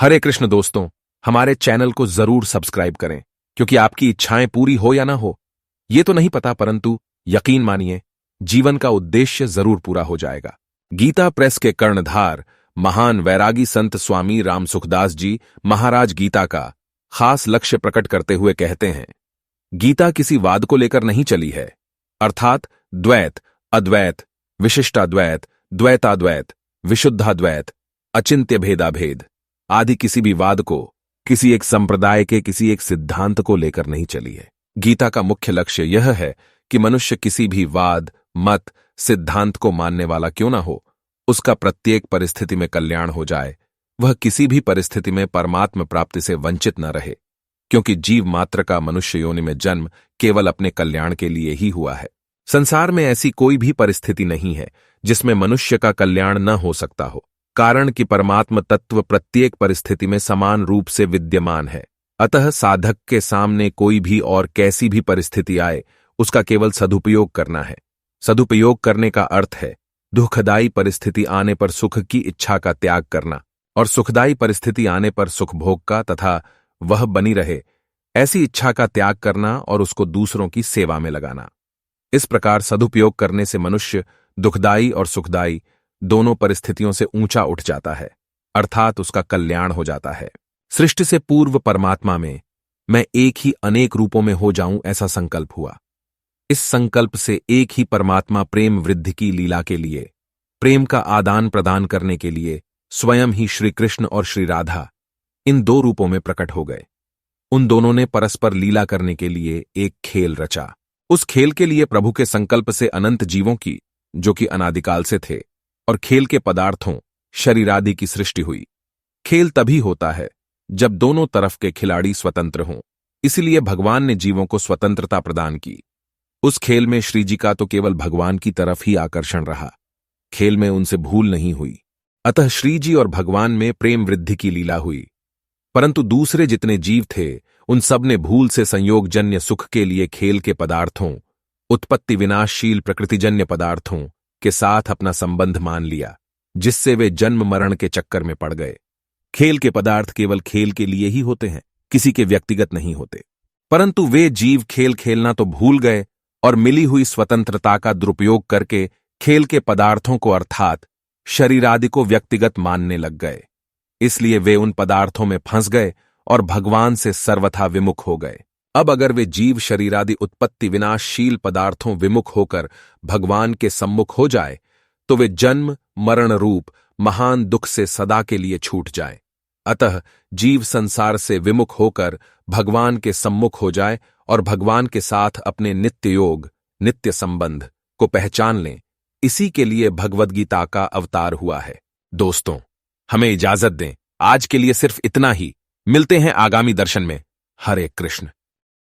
हरे कृष्ण दोस्तों, हमारे चैनल को जरूर सब्सक्राइब करें, क्योंकि आपकी इच्छाएं पूरी हो या ना हो, ये तो नहीं पता, परंतु यकीन मानिए, जीवन का उद्देश्य जरूर पूरा हो जाएगा। गीता प्रेस के कर्णधार महान वैरागी संत स्वामी राम सुखदास जी महाराज गीता का खास लक्ष्य प्रकट करते हुए कहते हैं, गीता किसी वाद को लेकर नहीं चली है, अर्थात द्वैत, अद्वैत, विशिष्टाद्वैत, द्वैताद्वैत, विशुद्धाद्वैत, अचिंत्य भेदाभेद आदि किसी भी वाद को, किसी एक संप्रदाय के किसी एक सिद्धांत को लेकर नहीं चली है। गीता का मुख्य लक्ष्य यह है कि मनुष्य किसी भी वाद, मत, सिद्धांत को मानने वाला क्यों ना हो, उसका प्रत्येक परिस्थिति में कल्याण हो जाए, वह किसी भी परिस्थिति में परमात्म प्राप्ति से वंचित न रहे, क्योंकि जीव मात्र का मनुष्य योनि में जन्म केवल अपने कल्याण के लिए ही हुआ है। संसार में ऐसी कोई भी परिस्थिति नहीं है जिसमें मनुष्य का कल्याण न हो सकता हो, कारण कि परमात्म तत्व प्रत्येक परिस्थिति में समान रूप से विद्यमान है। अतः साधक के सामने कोई भी और कैसी भी परिस्थिति आए, उसका केवल सदुपयोग करना है। सदुपयोग करने का अर्थ है दुखदायी परिस्थिति आने पर सुख की इच्छा का त्याग करना, और सुखदायी परिस्थिति आने पर सुख भोग का तथा वह बनी रहे ऐसी इच्छा का त्याग करना और उसको दूसरों की सेवा में लगाना। इस प्रकार सदुपयोग करने से मनुष्य दुखदायी और सुखदायी दोनों परिस्थितियों से ऊंचा उठ जाता है, अर्थात उसका कल्याण हो जाता है। सृष्टि से पूर्व परमात्मा में मैं एक ही अनेक रूपों में हो जाऊं, ऐसा संकल्प हुआ। इस संकल्प से एक ही परमात्मा प्रेम वृद्धि की लीला के लिए, प्रेम का आदान प्रदान करने के लिए स्वयं ही श्री कृष्ण और श्री राधा इन दो रूपों में प्रकट हो गए। उन दोनों ने परस्पर लीला करने के लिए एक खेल रचा। उस खेल के लिए प्रभु के संकल्प से अनंत जीवों की, जो कि अनादिकाल से थे, और खेल के पदार्थों शरीरादि की सृष्टि हुई। खेल तभी होता है जब दोनों तरफ के खिलाड़ी स्वतंत्र हों, इसलिए भगवान ने जीवों को स्वतंत्रता प्रदान की। उस खेल में श्री जी का तो केवल भगवान की तरफ ही आकर्षण रहा, खेल में उनसे भूल नहीं हुई। अतः श्री जी और भगवान में प्रेम वृद्धि की लीला हुई, परंतु दूसरे जितने जीव थे उन सब ने भूल से संयोगजन्य सुख के लिए खेल के पदार्थों, उत्पत्ति विनाशशील प्रकृतिजन्य पदार्थों के साथ अपना संबंध मान लिया, जिससे वे जन्म मरण के चक्कर में पड़ गए। खेल के पदार्थ केवल खेल के लिए ही होते हैं, किसी के व्यक्तिगत नहीं होते, परंतु वे जीव खेल खेलना तो भूल गए और मिली हुई स्वतंत्रता का दुरुपयोग करके खेल के पदार्थों को अर्थात शरीर आदि को व्यक्तिगत मानने लग गए। इसलिए वे उन पदार्थों में फंस गए और भगवान से सर्वथा विमुख हो गए। अब अगर वे जीव शरीरादि उत्पत्ति विनाशशील पदार्थों विमुख होकर भगवान के सम्मुख हो जाए, तो वे जन्म मरण रूप महान दुख से सदा के लिए छूट जाए। अतः जीव संसार से विमुख होकर भगवान के सम्मुख हो जाए और भगवान के साथ अपने नित्य योग, नित्य संबंध को पहचान लें। इसी के लिए भगवद गीता का अवतार हुआ है। दोस्तों, हमें इजाजत दें, आज के लिए सिर्फ इतना ही। मिलते हैं आगामी दर्शन में। हरे कृष्ण।